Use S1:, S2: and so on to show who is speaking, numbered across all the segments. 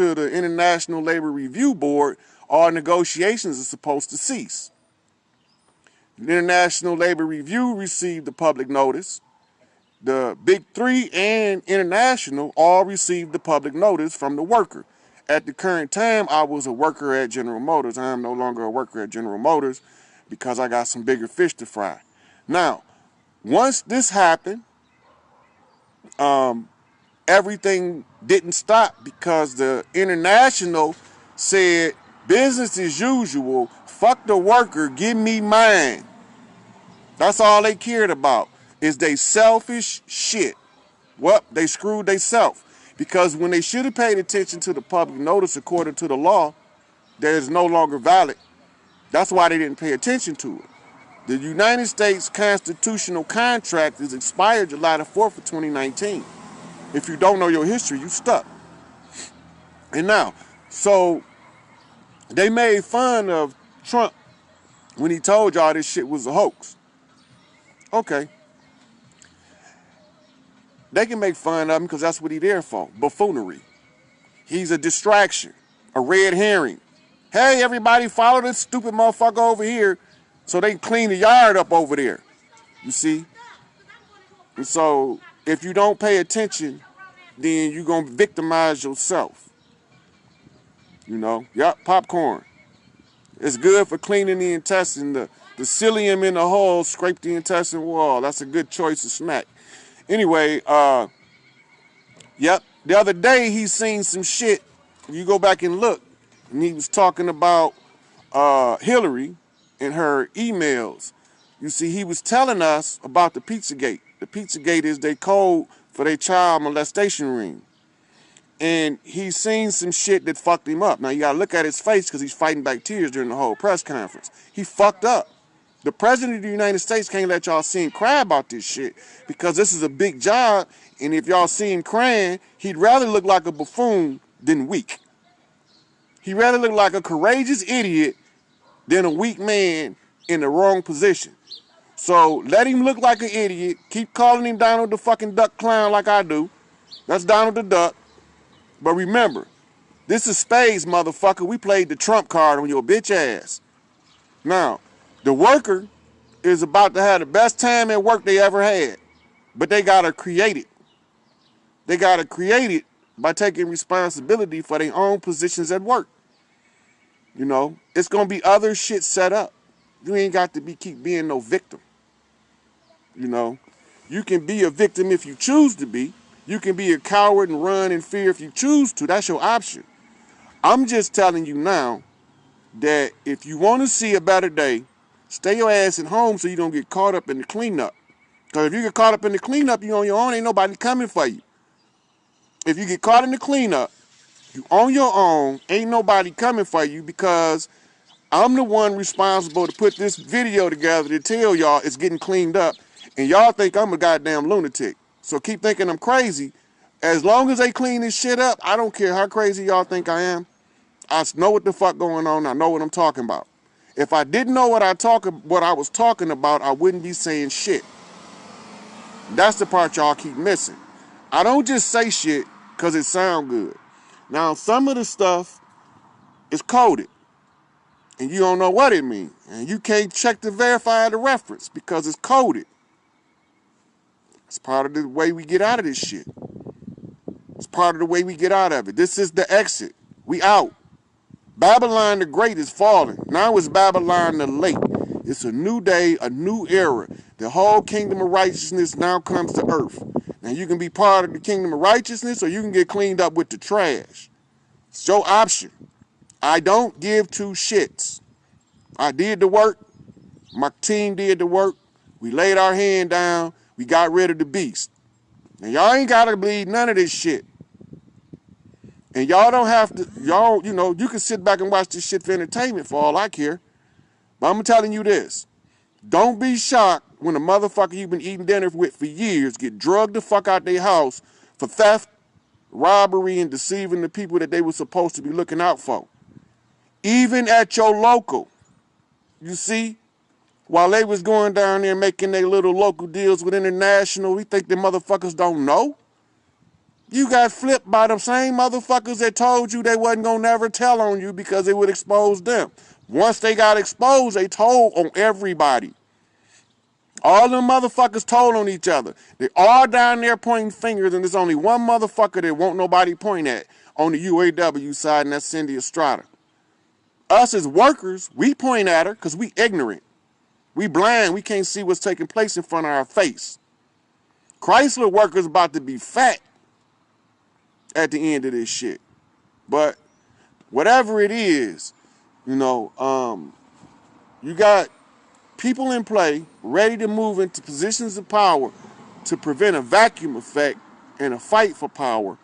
S1: to the International Labor Review Board, all negotiations are supposed to cease. The International Labor Review received the public notice. The Big Three and International all received the public notice from the worker. At the current time, I was a worker at General Motors. I am no longer a worker at General Motors because I got some bigger fish to fry. Now, once this happened, everything didn't stop because the International said, business as usual, fuck the worker, give me mine. That's all they cared about, is they selfish shit. Well, they screwed theyself. Because when they should have paid attention to the public notice according to the law, that is no longer valid. That's why they didn't pay attention to it. The United States constitutional contract is expired July the 4th of 2019. If you don't know your history, you stuck. And now, so they made fun of Trump when he told y'all this shit was a hoax. Okay. They can make fun of him because that's what he's there for, buffoonery. He's a distraction, a red herring. Hey, everybody, follow this stupid motherfucker over here so they can clean the yard up over there. You see? And so if you don't pay attention, then you're going to victimize yourself. You know? Yup, popcorn. It's good for cleaning the intestine. The psyllium in the hole scrape the intestine wall. That's a good choice of snack. Anyway, yep, the other day he seen some shit. You go back and look, and he was talking about Hillary and her emails. You see, he was telling us about the Pizzagate. The Pizzagate is their code for their child molestation ring. And he's seen some shit that fucked him up. Now, you gotta look at his face because he's fighting back tears during the whole press conference. He fucked up. The president of the United States can't let y'all see him cry about this shit because this is a big job, and if y'all see him crying, he'd rather look like a buffoon than weak. He'd rather look like a courageous idiot than a weak man in the wrong position. So let him look like an idiot. Keep calling him Donald the fucking Duck Clown like I do. That's Donald the Duck. But remember, this is spades, motherfucker. We played the trump card on your bitch ass. Now, the worker is about to have the best time at work they ever had, but they gotta create it. They gotta create it by taking responsibility for their own positions at work. You know, it's gonna be other shit set up. You ain't got to keep being no victim. You know, you can be a victim if you choose to be. You can be a coward and run in fear if you choose to. That's your option. I'm just telling you now that if you want to see a better day, stay your ass at home so you don't get caught up in the cleanup. Because if you get caught up in the cleanup, you on your own, ain't nobody coming for you. If you get caught in the cleanup, you on your own, ain't nobody coming for you because I'm the one responsible to put this video together to tell y'all it's getting cleaned up, and y'all think I'm a goddamn lunatic. So keep thinking I'm crazy. As long as they clean this shit up, I don't care how crazy y'all think I am. I know what the fuck going on. I know what I'm talking about. If I didn't know what I was talking about, I wouldn't be saying shit. That's the part y'all keep missing. I don't just say shit because it sound good. Now, some of the stuff is coded, and you don't know what it means. And you can't check to verify the reference because it's coded. It's part of the way we get out of this shit. It's part of the way we get out of it. This is the exit. We out. Babylon the Great is falling. Now it's Babylon the Late. It's a new day, a new era. The whole kingdom of righteousness now comes to earth. Now you can be part of the kingdom of righteousness or you can get cleaned up with the trash. It's your option. I don't give two shits. I did the work. My team did the work. We laid our hand down. We got rid of the beast. Now y'all ain't gotta believe none of this shit. And y'all don't have to, y'all, you know, you can sit back and watch this shit for entertainment for all I care. But I'm telling you this. Don't be shocked when a motherfucker you've been eating dinner with for years get drugged the fuck out their house for theft, robbery, and deceiving the people that they were supposed to be looking out for. Even at your local. You see? While they was going down there making their little local deals with international, we think the motherfuckers don't know. You got flipped by the same motherfuckers that told you they wasn't gonna never tell on you because it would expose them. Once they got exposed, they told on everybody. All them motherfuckers told on each other. They all down there pointing fingers, and there's only one motherfucker that won't nobody point at on the UAW side, and that's Cindy Estrada. Us as workers, we point at her because we ignorant. We blind. We can't see what's taking place in front of our face. Chrysler workers about to be fat at the end of this shit. But whatever it is, you know, you got people in play ready to move into positions of power to prevent a vacuum effect and a fight for power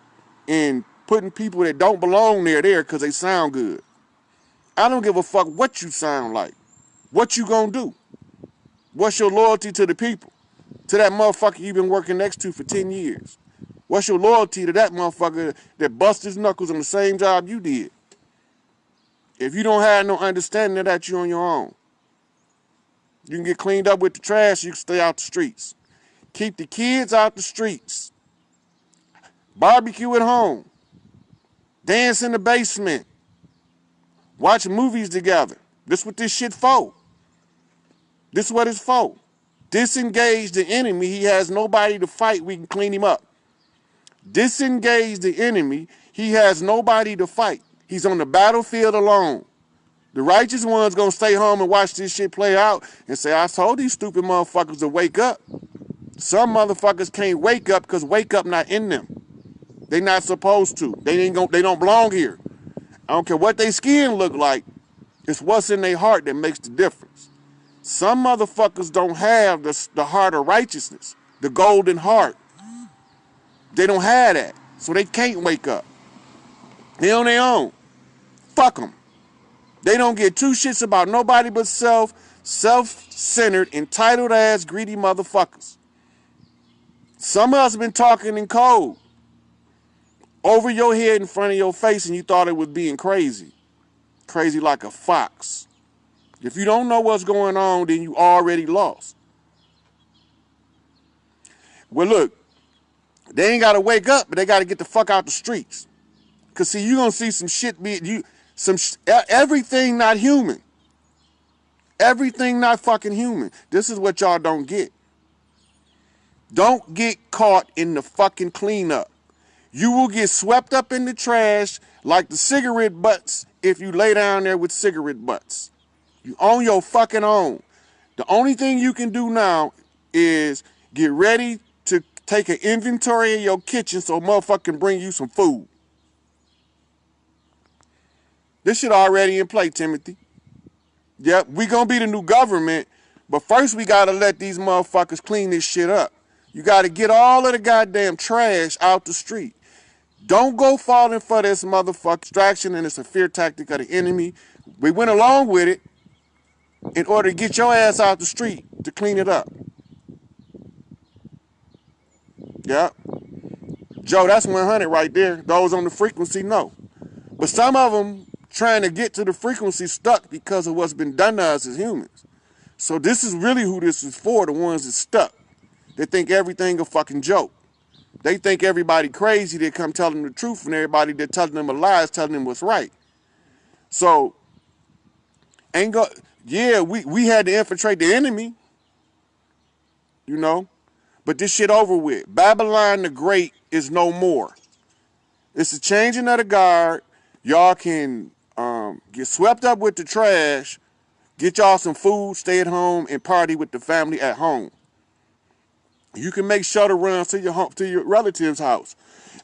S1: and putting people that don't belong there because they sound good. I don't give a fuck what you sound like. What you gonna do? What's your loyalty to the people? To that motherfucker you've been working next to for 10 years? What's your loyalty to that motherfucker that bust his knuckles on the same job you did? If you don't have no understanding of that, you're on your own. You can get cleaned up with the trash, you can stay out the streets. Keep the kids out the streets. Barbecue at home. Dance in the basement. Watch movies together. This what this shit for. This is what it's for. Disengage the enemy. He has nobody to fight. We can clean him up. Disengage the enemy. He has nobody to fight. He's on the battlefield alone. The righteous one's gonna stay home and watch this shit play out and say, I told these stupid motherfuckers to wake up. Some motherfuckers can't wake up because wake up not in them. They not supposed to. They don't belong here. I don't care what their skin look like. It's what's in their heart that makes the difference. Some motherfuckers don't have the heart of righteousness, the golden heart. They don't have that, so they can't wake up. They on their own. Fuck them. They don't get two shits about nobody but self, self-centered, entitled ass, greedy motherfuckers. Some of us been talking in code over your head in front of your face and you thought it was being crazy. Crazy like a fox. If you don't know what's going on, then you already lost. Well, look, they ain't got to wake up, but they got to get the fuck out the streets. Because, see, you're going to see some shit everything not human. Everything not fucking human. This is what y'all don't get. Don't get caught in the fucking cleanup. You will get swept up in the trash like the cigarette butts if you lay down there with cigarette butts. You own your fucking own. The only thing you can do now is get ready to take an inventory of your kitchen so a motherfucker can bring you some food. This shit already in play, Timothy. Yep, we gonna be the new government, but first we gotta let these motherfuckers clean this shit up. You gotta get all of the goddamn trash out the street. Don't go falling for this motherfucker distraction, and it's a fear tactic of the enemy. We went along with it in order to get your ass out the street to clean it up. Yep. Joe, that's 100 right there. Those on the frequency, no. But some of them trying to get to the frequency stuck because of what's been done to us as humans. So this is really who this is for, the ones that stuck. They think everything a fucking joke. They think everybody crazy that come telling them the truth, and everybody that telling them a lie is telling them what's right. So, we had to infiltrate the enemy, you know, but this shit over with. Babylon the Great is no more. It's a changing of the guard. Y'all can get swept up with the trash, get y'all some food, stay at home, and party with the family at home. You can make shuttle runs to your relative's house.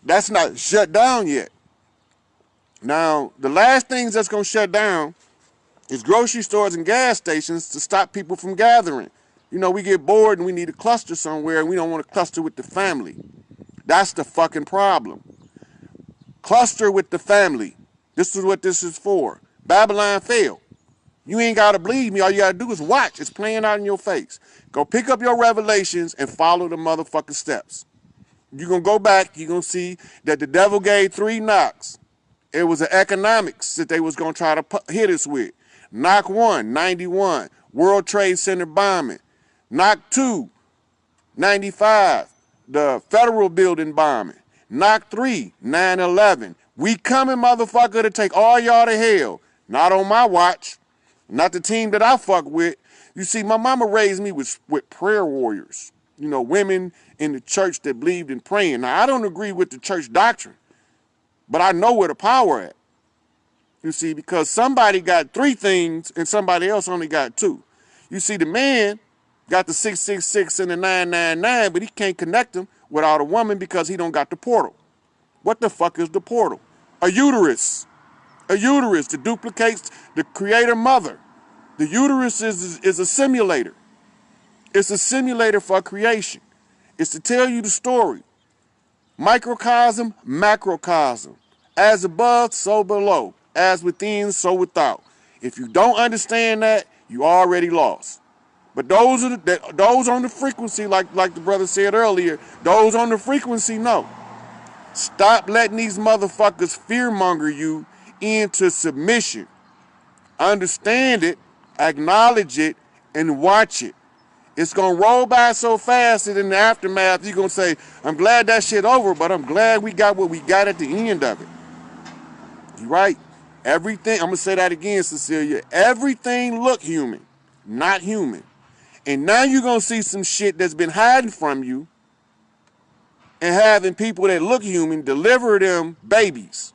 S1: That's not shut down yet. Now, the last things that's going to shut down is grocery stores and gas stations to stop people from gathering. You know, we get bored and we need to cluster somewhere, and we don't want to cluster with the family. That's the fucking problem. Cluster with the family. This is what this is for. Babylon failed. You ain't got to believe me. All you got to do is watch. It's playing out in your face. Go pick up your revelations and follow the motherfucking steps. You're going to go back. You're going to see that the devil gave 3 knocks. It was an economics that they was going to try to hit us with. Knock 1, 91, World Trade Center bombing. Knock 2, 95, the federal building bombing. Knock 3, 9/11. We coming, motherfucker, to take all y'all to hell. Not on my watch. Not the team that I fuck with. You see, my mama raised me with prayer warriors. You know, women in the church that believed in praying. Now, I don't agree with the church doctrine, but I know where the power at. You see, because somebody got 3 things and somebody else only got 2. You see, the man got the 666 and the 999, but he can't connect them without a woman because he don't got the portal. What the fuck is the portal? A uterus. A uterus that duplicates the creator mother. The uterus is a simulator. It's a simulator for creation. It's to tell you the story. Microcosm, macrocosm. As above, so below. As within, so without. If you don't understand that, you already lost. But those on the frequency, like the brother said earlier, those on the frequency know. Stop letting these motherfuckers fearmonger you into submission. Understand it, acknowledge it, and watch it. It's going to roll by so fast that in the aftermath, you're going to say, I'm glad that shit over, but I'm glad we got what we got at the end of it. You right? Everything, I'm going to say that again, Cecilia. Everything look human, not human. And now you're going to see some shit that's been hiding from you and having people that look human deliver them babies.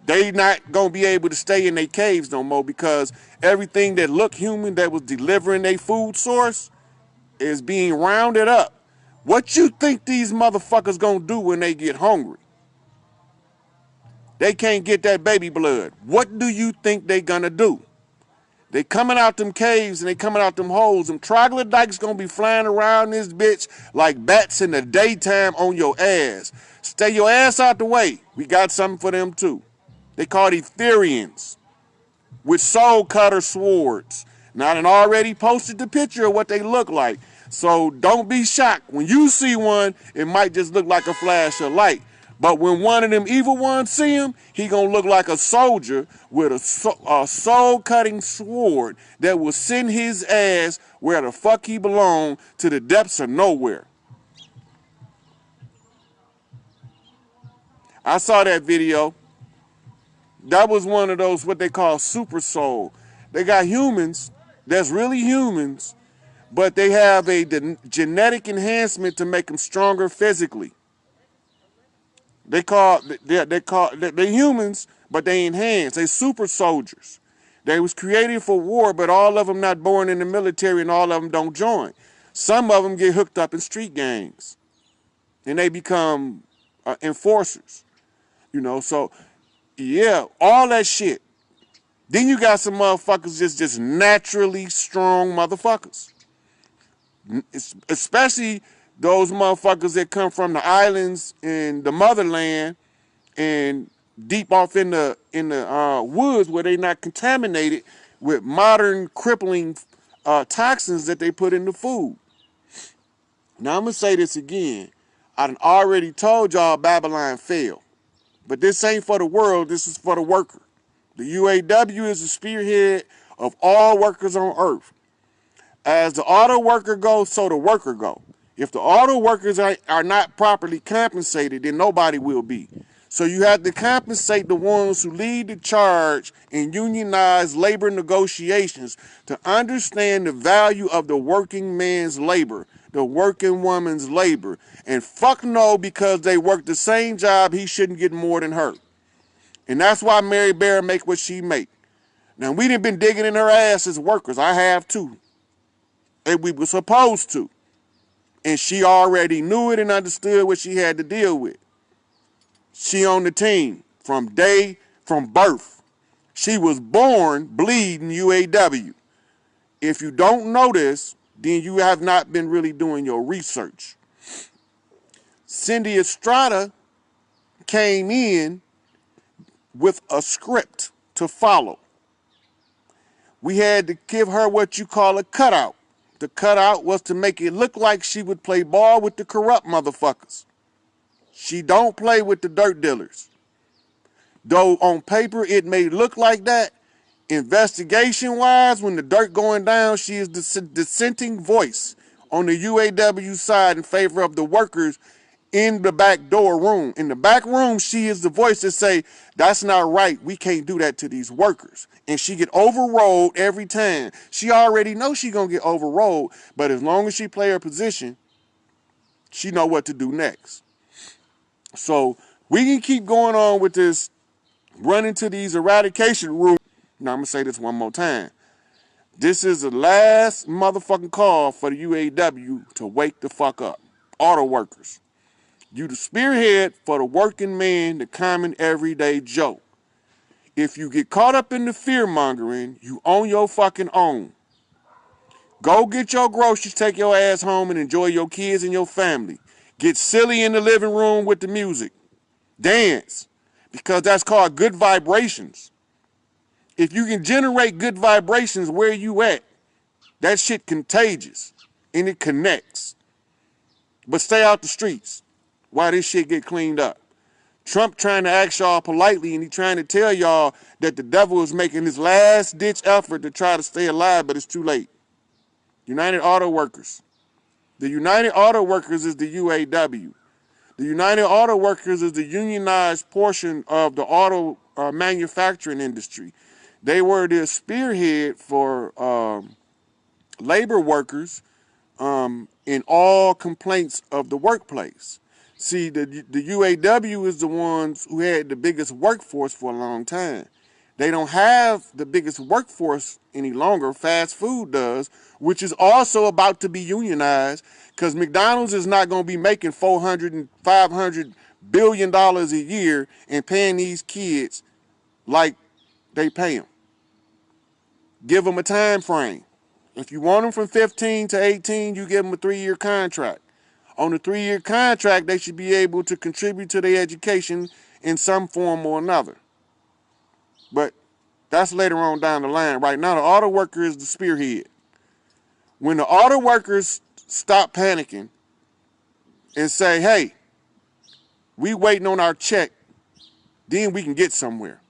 S1: They not going to be able to stay in their caves no more because everything that look human that was delivering their food source is being rounded up. What you think these motherfuckers going to do when they get hungry? They can't get that baby blood. What do you think they going to do? They coming out them caves and they coming out them holes. Them troglodytes gonna be flying around this bitch like bats in the daytime on your ass. Stay your ass out the way. We got something for them too. They called Etherians with soul cutter swords. Now, I done already posted the picture of what they look like. So don't be shocked. When you see one, it might just look like a flash of light. But when one of them evil ones see him, he gonna look like a soldier with a soul-cutting sword that will send his ass where the fuck he belong, to the depths of nowhere. I saw that video. That was one of those, what they call super soul. They got humans that's really humans, but they have a genetic enhancement to make them stronger physically. They're humans, but they enhance. They super soldiers. They was created for war, but all of them not born in the military and all of them don't join. Some of them get hooked up in street gangs and they become enforcers. You know, so yeah, all that shit. Then you got some motherfuckers just naturally strong motherfuckers. Especially those motherfuckers that come from the islands and the motherland and deep off in the woods where they not contaminated with modern crippling toxins that they put in the food. Now I'm gonna say this again. I done already told y'all Babylon fell. But this ain't for the world, this is for the worker. The UAW is the spearhead of all workers on earth. As the auto worker goes, so the worker goes. If the auto workers are not properly compensated, then nobody will be. So you have to compensate the ones who lead the charge in unionized labor negotiations to understand the value of the working man's labor, the working woman's labor. And fuck no, because they work the same job, he shouldn't get more than her. And that's why Mary Bear make what she make. Now, we done been digging in her ass as workers. I have too. And we were supposed to. And she already knew it and understood what she had to deal with. She on the team from birth. She was born bleeding UAW. If you don't know this, then you have not been really doing your research. Cindy Estrada came in with a script to follow. We had to give her what you call a cutout. The cutout was to make it look like she would play ball with the corrupt motherfuckers. She don't play with the dirt dealers. Though on paper it may look like that, investigation-wise, when the dirt going down, she is the dissenting voice on the UAW side in favor of the workers in the back door room. In the back room, she is the voice that say, that's not right. We can't do that to these workers. And she get overrode every time. She already knows she gonna get overrode, but as long as she play her position, she know what to do next. So we can keep going on with this, running to these eradication rooms. Now I'm gonna say this one more time. This is the last motherfucking call for the UAW to wake the fuck up. Auto workers. You the spearhead for the working man, the common everyday Joe. If you get caught up in the fear mongering, you own your fucking own. Go get your groceries, take your ass home, and enjoy your kids and your family. Get silly in the living room with the music. Dance, because that's called good vibrations. If you can generate good vibrations where you at, that shit contagious and it connects. But stay out the streets while this shit get cleaned up. Trump trying to ask y'all politely, and he trying to tell y'all that the devil is making his last ditch effort to try to stay alive, but it's too late. United Auto Workers. The United Auto Workers is the UAW. The United Auto Workers is the unionized portion of the auto manufacturing industry. They were the spearhead for labor workers in all complaints of the workplace. See, the UAW is the ones who had the biggest workforce for a long time. They don't have the biggest workforce any longer. Fast food does, which is also about to be unionized, because McDonald's is not going to be making $400 and $500 billion a year and paying these kids like they pay them. Give them a time frame. If you want them from 15 to 18, you give them a 3-year contract. On the 3-year contract, they should be able to contribute to their education in some form or another. But that's later on down the line. Right now, the auto worker is the spearhead. When the auto workers stop panicking and say, hey, we waiting on our check, then we can get somewhere.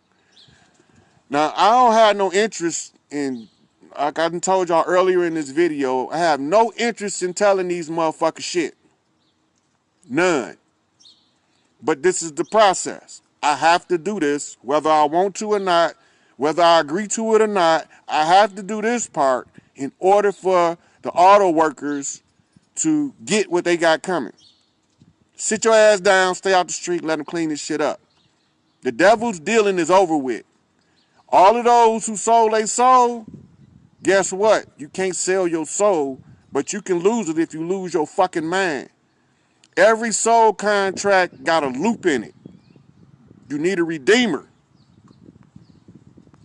S1: Now, I don't have no interest in, like I told y'all earlier in this video, I have no interest in telling these motherfuckers shit. None. But this is the process. I have to do this, whether I want to or not, whether I agree to it or not. I have to do this part in order for the auto workers to get what they got coming. Sit your ass down, stay out the street, let them clean this shit up. The devil's dealing is over with. All of those who sold their soul, guess what? You can't sell your soul, but you can lose it if you lose your fucking mind. Every soul contract got a loop in it. You need a redeemer.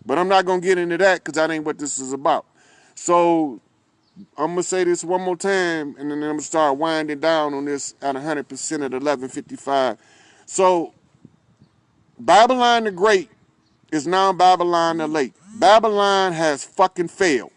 S1: But I'm not going to get into that because that ain't what this is about. So I'm going to say this one more time, and then I'm going to start winding down on this at 100% at 11:55. So Babylon the Great is now Babylon the Late. Babylon has fucking failed.